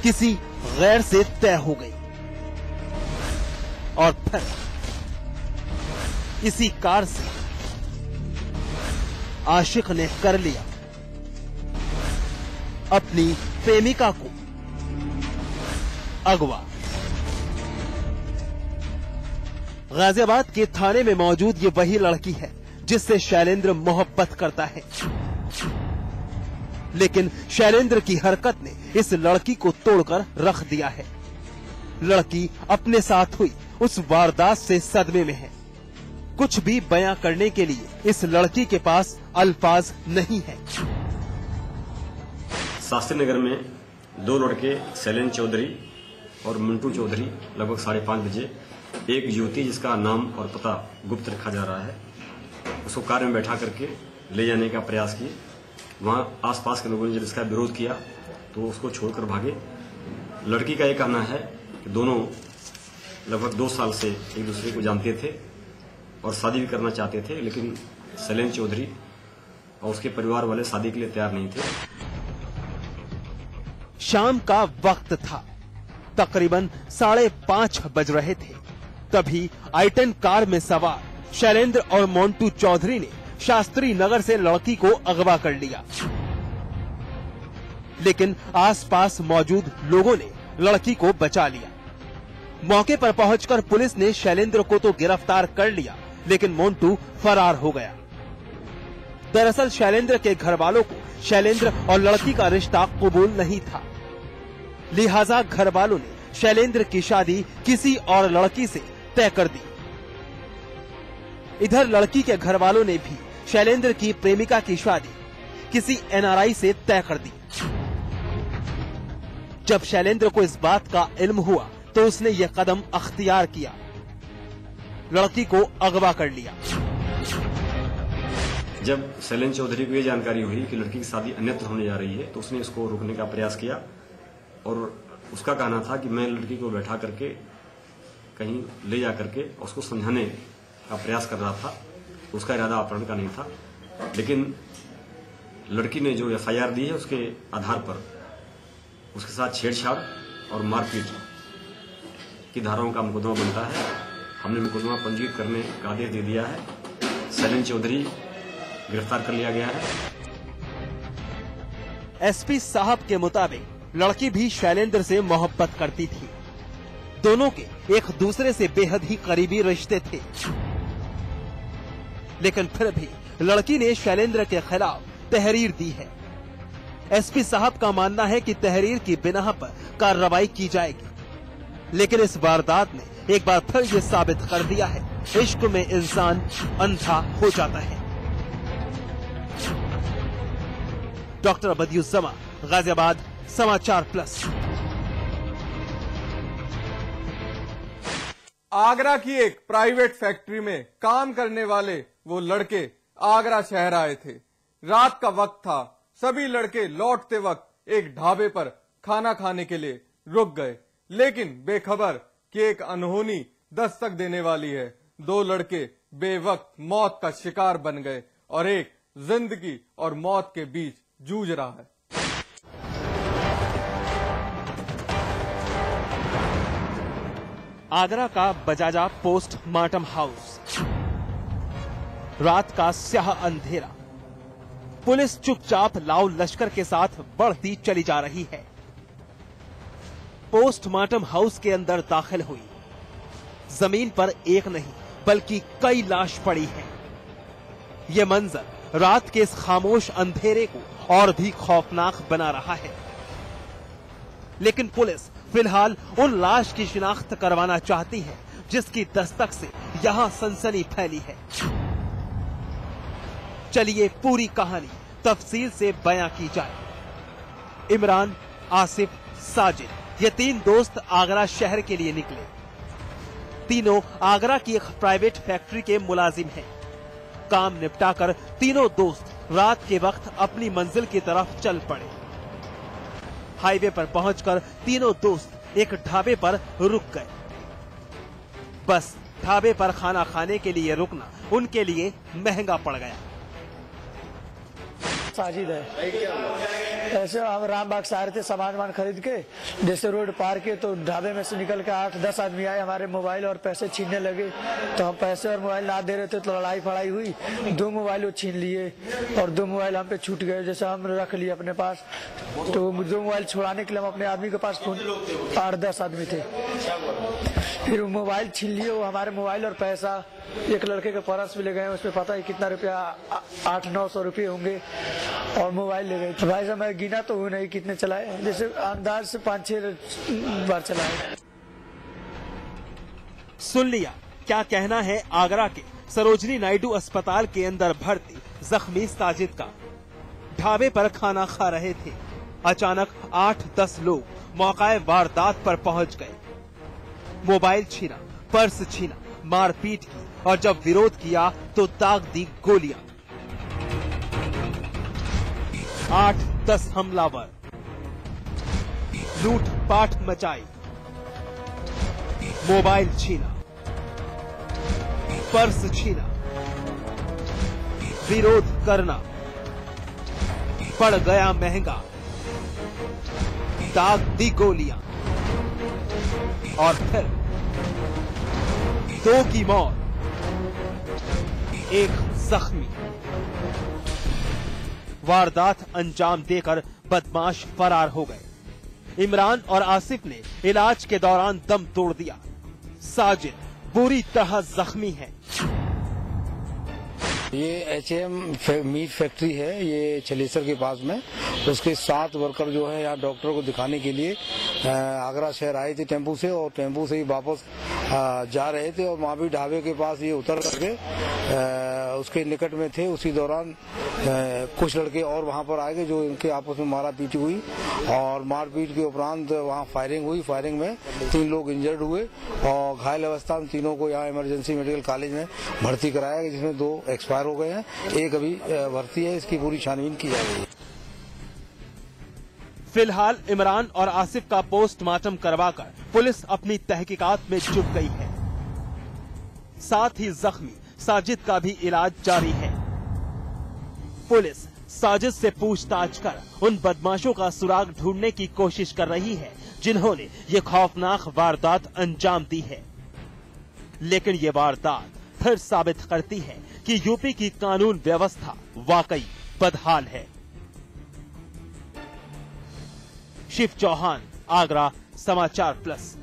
किसी गैर से तय हो गई और फिर इसी कार से आशिक ने कर लिया अपनी प्रेमिका को अगवा। गाजियाबाद के थाने में मौजूद ये वही लड़की है जिससे शैलेंद्र मोहब्बत करता है, लेकिन शैलेंद्र की हरकत ने इस लड़की को तोड़कर रख दिया है। लड़की अपने साथ हुई उस वारदात से सदमे में है। कुछ भी बयां करने के लिए इस लड़की के पास अल्फाज नहीं है। शास्त्री नगर में दो लड़के शैलेंद्र चौधरी और मंटू चौधरी लगभग 5:30 बजे एक युवती जिसका नाम और पता गुप्त रखा जा रहा है उसको कार में बैठा करके ले जाने का प्रयास किए। वहां आसपास के लोगों ने जब इसका विरोध किया तो उसको छोड़कर भागे। लड़की का ये कहना है कि दोनों लगभग 2 साल से एक दूसरे को जानते थे और शादी भी करना चाहते थे, लेकिन शैलेंद्र चौधरी और उसके परिवार वाले शादी के लिए तैयार नहीं थे। शाम का वक्त था, तकरीबन 5:30 बज रहे थे। तभी i10 कार में सवार शैलेंद्र और मोंटू चौधरी ने शास्त्री नगर से लड़की को अगवा कर लिया, लेकिन आसपास मौजूद लोगों ने लड़की को बचा लिया। मौके पर पहुंचकर पुलिस ने शैलेंद्र को तो गिरफ्तार कर लिया, लेकिन मोंटू फरार हो गया। दरअसल शैलेंद्र के घर वालों को शैलेंद्र और लड़की का रिश्ता कबूल नहीं था, लिहाजा घर वालों ने शैलेंद्र की शादी किसी और लड़की से तय कर दी। इधर लड़की के घर वालों ने भी शैलेंद्र की प्रेमिका की शादी किसी NRI से तय कर दी। जब शैलेंद्र को इस बात का इल्म हुआ तो उसने यह कदम अख्तियार किया, लड़की को अगवा कर लिया। जब शैलेंद्र चौधरी को यह जानकारी हुई कि लड़की की शादी अन्यत्र होने जा रही है तो उसने इसको रोकने का प्रयास किया और उसका कहना था कि मैं लड़की को बैठा करके कहीं ले जा करके उसको समझाने का प्रयास कर रहा था। उसका इरादा अपहरण का नहीं था, लेकिन लड़की ने जो FIR दी है उसके आधार पर उसके साथ छेड़छाड़ और मारपीट की धाराओं का मुकदमा बनता है। हमने मुकदमा पंजीकृत करने का आदेश दे दिया है। शैलेंद्र चौधरी गिरफ्तार कर लिया गया है। SP साहब के मुताबिक लड़की भी शैलेंद्र से मोहब्बत करती थी। दोनों के एक दूसरे से बेहद ही करीबी रिश्ते थे, लेकिन फिर भी लड़की ने शैलेंद्र के खिलाफ तहरीर दी है। SP साहब का मानना है कि तहरीर की बिना पर कार्रवाई की जाएगी, लेकिन इस वारदात ने एक बार फिर ये साबित कर दिया है, इश्क में इंसान अंधा हो जाता है। डॉक्टर बदियुज्जमा, गाजियाबाद, समाचार प्लस। आगरा की एक प्राइवेट फैक्ट्री में काम करने वाले वो लड़के आगरा शहर आए थे। रात का वक्त था। सभी लड़के लौटते वक्त एक ढाबे पर खाना खाने के लिए रुक गए, लेकिन बेखबर कि एक अनहोनी दस्तक देने वाली है। 2 लड़के बेवक्त मौत का शिकार बन गए और एक जिंदगी और मौत के बीच जूझ रहा है। आगरा का बजाजा पोस्टमार्टम हाउस। रात का स्याह अंधेरा। पुलिस चुपचाप लाव लश्कर के साथ बढ़ती चली जा रही है। पोस्टमार्टम हाउस के अंदर दाखिल हुई। जमीन पर एक नहीं बल्कि कई लाश पड़ी हैं। यह मंजर रात के इस खामोश अंधेरे को और भी खौफनाक बना रहा है, लेकिन पुलिस फिलहाल उन लाश की शिनाख्त करवाना चाहती है जिसकी दस्तक से यहां सनसनी फैली है। चलिए पूरी कहानी तफसील से बयां की जाए। इमरान, आसिफ, साजिद, ये 3 दोस्त आगरा शहर के लिए निकले। तीनों आगरा की एक प्राइवेट फैक्ट्री के मुलाजिम हैं। काम निपटाकर तीनों दोस्त रात के वक्त अपनी मंजिल की तरफ चल पड़े। हाईवे पर पहुंचकर तीनों दोस्त एक ढाबे पर रुक गए। बस ढाबे पर खाना खाने के लिए रुकना उनके लिए महंगा पड़ गया। साजिद है। ऐसे हम रामबाग से आ रहे थे सामान खरीद के, जैसे रोड पार के तो ढाबे में से निकल के 8-10 आदमी आए, हमारे मोबाइल और पैसे छीनने लगे। तो हम पैसे और मोबाइल ना दे रहे थे तो लड़ाई फड़ाई हुई, 2 मोबाइल वो छीन लिए और 2 मोबाइल हम पे छूट गए। जैसे हम रख लिए अपने पास, तो 2 मोबाइल छुड़ाने के लिए हम अपने आदमी के पास 8-10 आदमी थे, फिर मोबाइल छीन लिए। वो हमारे मोबाइल और पैसा, एक लड़के के पर्स भी ले गए, उसमें पता है कितना रुपया, 800-900 रुपये होंगे, और मोबाइल ले गए। भाई साहब मैं गिना तो हुई नहीं कितने चलाए, जैसे अंदाज से 5-6 बार चलाए। सुन लिया क्या कहना है आगरा के सरोजनी नायडू अस्पताल के अंदर भर्ती जख्मी साजिद का। ढाबे पर खाना खा रहे थे, अचानक 8-10 लोग मौकाए वारदात पर पहुंच गए। मोबाइल छीना, पर्स छीना, मारपीट की और जब विरोध किया तो दाग दी गोलियां। 8-10 हमलावर, लूटपाट मचाई, मोबाइल छीना, पर्स छीना, विरोध करना पड़ गया महंगा, दाग दी गोलियां और फिर 2 की मौत, 1 जख्मी। वारदात अंजाम देकर बदमाश फरार हो गए। इमरान और आसिफ ने इलाज के दौरान दम तोड़ दिया। साजिद बुरी तरह जख्मी है। ये HM मीट फैक्ट्री है, ये छलेसर के पास में। उसके 7 वर्कर जो है यहाँ डॉक्टर को दिखाने के लिए आगरा शहर आए थे टेम्पू से, और टेम्पू से ही वापस जा रहे थे, और वहाँ भी ढाबे के पास ये उतर करके उसके निकट में थे। उसी दौरान कुछ लड़के और वहाँ पर आ गए, जो इनके आपस में मारा पीटी हुई, और मारपीट के उपरांत वहाँ फायरिंग हुई। फायरिंग में 3 लोग इंजर्ड हुए, और घायल अवस्था में तीनों को यहाँ इमरजेंसी मेडिकल कॉलेज में भर्ती कराया गया, जिसमें 2 एक्सपायर हो गए हैं, 1 अभी भर्ती है। इसकी पूरी छानबीन की जा रही है। फिलहाल इमरान और आसिफ का पोस्टमार्टम करवाकर पुलिस अपनी तहकीकात में जुट गई है। साथ ही जख्मी साजिद का भी इलाज जारी है। पुलिस साजिद से पूछताछ कर उन बदमाशों का सुराग ढूंढने की कोशिश कर रही है जिन्होंने ये खौफनाक वारदात अंजाम दी है। लेकिन ये वारदात फिर साबित करती है कि यूपी की कानून व्यवस्था वाकई बदहाल है। शिव चौहान, आगरा, समाचार प्लस।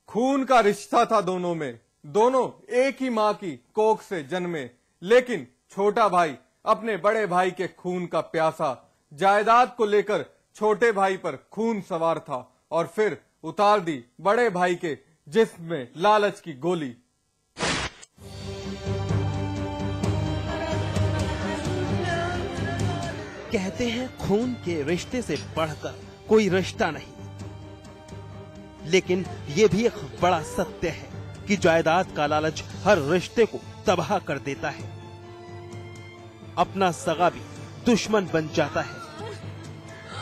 खून का रिश्ता था दोनों में, दोनों एक ही मां की कोख से जन्मे, लेकिन छोटा भाई अपने बड़े भाई के खून का प्यासा। जायदाद को लेकर छोटे भाई पर खून सवार था और फिर उतार दी बड़े भाई के जिस्म में लालच की गोली। कहते हैं खून के रिश्ते से बढ़कर कोई रिश्ता नहीं, लेकिन ये भी एक बड़ा सत्य है कि जायदाद का लालच हर रिश्ते को तबाह कर देता है। अपना सगा भी दुश्मन बन जाता है,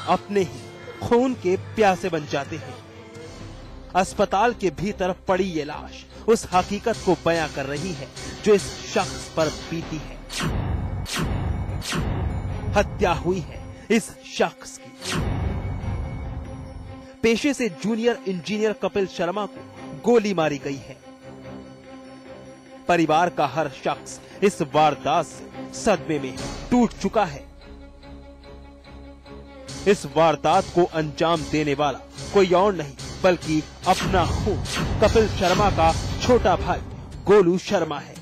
अपने ही खून के प्यासे बन जाते हैं। अस्पताल के भीतर पड़ी ये लाश उस हकीकत को बयां कर रही है जो इस शख्स पर बीती है। हत्या हुई है इस शख्स की। पेशे से जूनियर इंजीनियर कपिल शर्मा को गोली मारी गई है। परिवार का हर शख्स इस वारदात से सदमे में टूट चुका है। इस वारदात को अंजाम देने वाला कोई और नहीं बल्कि अपना खून कपिल शर्मा का छोटा भाई गोलू शर्मा है।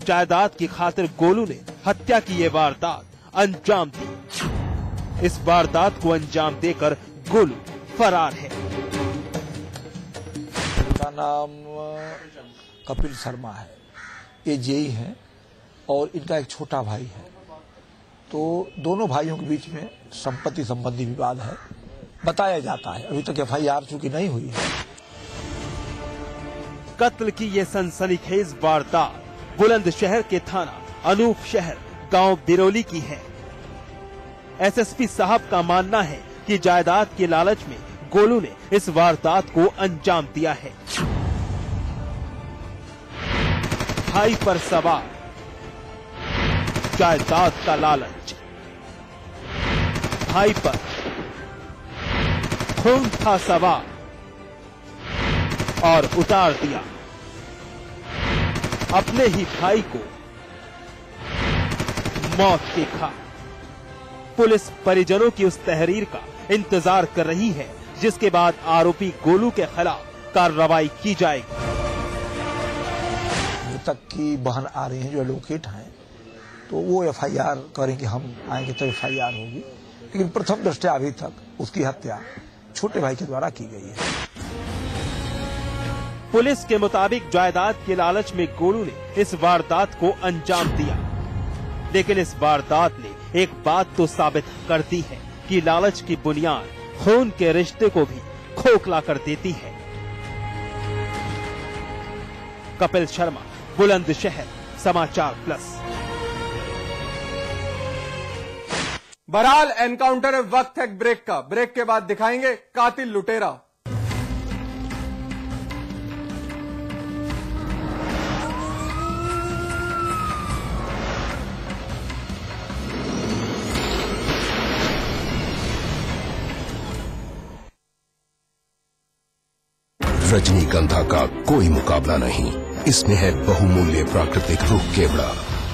जायदाद की खातिर गोलू ने हत्या की ये वारदात अंजाम दी। इस वारदात को अंजाम देकर गोलू फरार है। इनका नाम कपिल शर्मा है, ये जेई है और इनका एक छोटा भाई है। तो दोनों भाइयों के बीच में संपत्ति संबंधी विवाद है, बताया जाता है। अभी तक FIR चूंकि नहीं हुई है। कत्ल की ये सनसनीखेज वारदात बुलंदशहर के थाना अनूप शहर गांव बिरोली की है। SSP साहब का मानना है कि जायदाद के लालच में गोलू ने इस वारदात को अंजाम दिया है। भाई पर सवार जायदाद का लालच। भाई पर खून था सवार और उतार दिया अपने ही भाई को मौत के घाट। पुलिस परिजनों की उस तहरीर का इंतजार कर रही है जिसके बाद आरोपी गोलू के खिलाफ कार्रवाई की जाएगी। मृतक की बहन आ रही हैं जो एडवोकेट हैं, तो वो एफआईआर करेंगे, हम आएंगे तो एफआईआर होगी। लेकिन प्रथम दृष्टया अभी तक उसकी हत्या छोटे भाई के द्वारा की गई है। पुलिस के मुताबिक जायदाद के लालच में गोलू ने इस वारदात को अंजाम दिया, लेकिन इस वारदात ने एक बात तो साबित कर दी है कि लालच की बुनियाद खून के रिश्ते को भी खोखला कर देती है। कपिल शर्मा, बुलंदशहर, समाचार प्लस। बहरहाल एनकाउंटर है, वक्त है ब्रेक का। ब्रेक के बाद दिखाएंगे कातिल लुटेरा। रजनीगंधा का कोई मुकाबला नहीं। इसमें है बहुमूल्य प्राकृतिक रूप केवड़ा,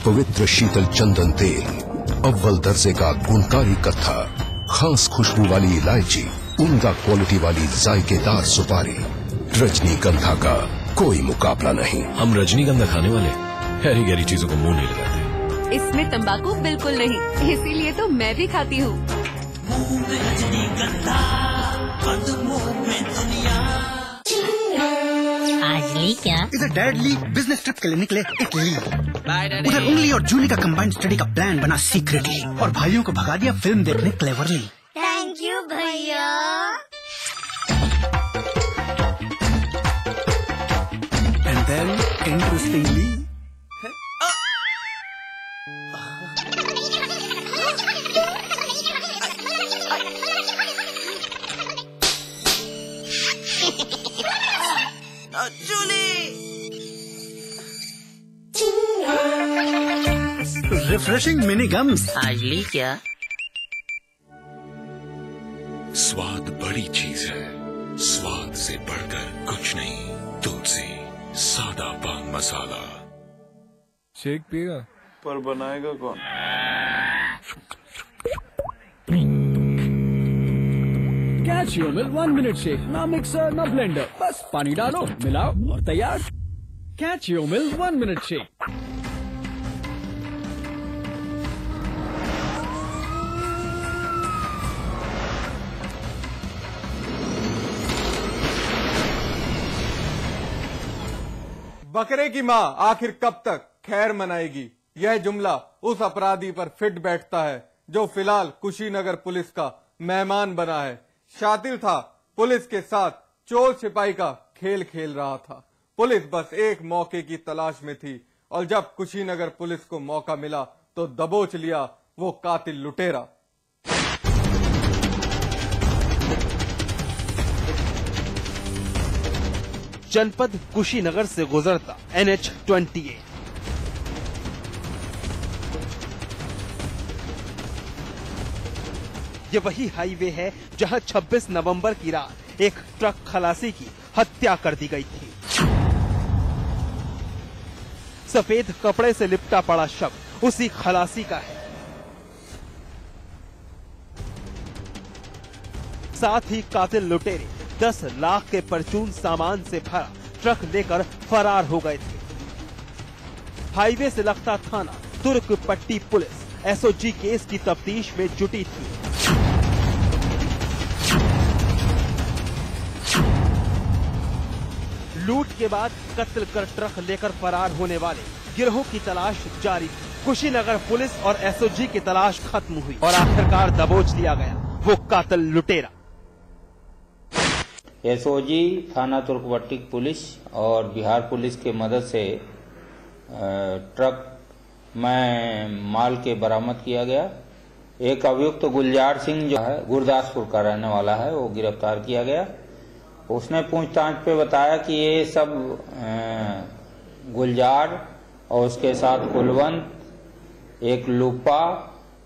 पवित्र शीतल चंदन तेल, अव्वल दर्जे का गुणकारी कत्था, खास खुशबू वाली इलायची, उम्दा क्वालिटी वाली जायकेदार सुपारी। रजनीगंधा का कोई मुकाबला नहीं। हम रजनीगंधा खाने वाले हैरी गहरी चीजों को मुंह नहीं लगाते। इसमें तंबाकू बिल्कुल नहीं, इसीलिए तो मैं भी खाती हूँ। आज ली क्या? इधर डैड ली बिजनेस ट्रिप के लिए निकले इटली। उधर उंगली और जूली का कंबाइंड स्टडी का प्लान बना सीक्रेटली, और भाइयों को भगा दिया फिल्म देखने क्लेवरली। थैंक यू भैया। And then interestingly refreshing mini gums. आज ली क्या? स्वाद बड़ी चीज है, स्वाद से बढ़कर कुछ नहीं। तुलसी सादा पान मसाला। शेक पिएगा पर बनाएगा कौन? Catch your milk 1 minute shake. ना मिक्सर ना ब्लेंडर, बस पानी डालो, मिलाओ और तैयार। Catch your milk 1 minute shake. बकरे की मां आखिर कब तक खैर मनाएगी? यह जुमला उस अपराधी पर फिट बैठता है जो फिलहाल कुशीनगर पुलिस का मेहमान बना है। शातिर था, पुलिस के साथ चोर सिपाही का खेल खेल रहा था। पुलिस बस एक मौके की तलाश में थी, और जब कुशीनगर पुलिस को मौका मिला तो दबोच लिया वो कातिल लुटेरा। जनपद कुशीनगर से गुजरता NH-28 ये वही हाईवे है जहां 26 नवंबर की रात एक ट्रक खलासी की हत्या कर दी गई थी। सफेद कपड़े से लिपटा पड़ा शव उसी खलासी का है। साथ ही कातिल लुटेरे 10 लाख के परचून सामान से भरा ट्रक लेकर फरार हो गए थे। हाईवे से लगता थाना तुर्क पट्टी पुलिस SOG केस की तफ्तीश में जुटी थी। लूट के बाद कत्ल कर ट्रक लेकर फरार होने वाले गिरोह की तलाश जारी थी। कुशीनगर पुलिस और SOG की तलाश खत्म हुई और आखिरकार दबोच लिया गया वो कातिल लुटेरा। SOG थाना तुर्कपट्टी पुलिस और बिहार पुलिस के मदद से ट्रक में माल के बरामद किया गया। एक अभियुक्त गुलजार सिंह जो है गुरदासपुर का रहने वाला है, वो गिरफ्तार किया गया। उसने पूछताछ पे बताया कि ये सब गुलजार और उसके साथ कुलवंत एक लूपा,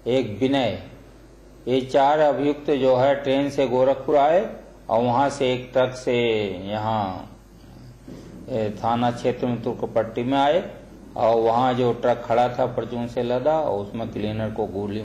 एक विनय, ये 4 अभियुक्त जो है ट्रेन से गोरखपुर आए और वहां से एक ट्रक से यहाँ थाना क्षेत्र में तुर्कपट्टी में आए और वहां जो ट्रक खड़ा था परचून से लदा और उसमें क्लीनर को गोली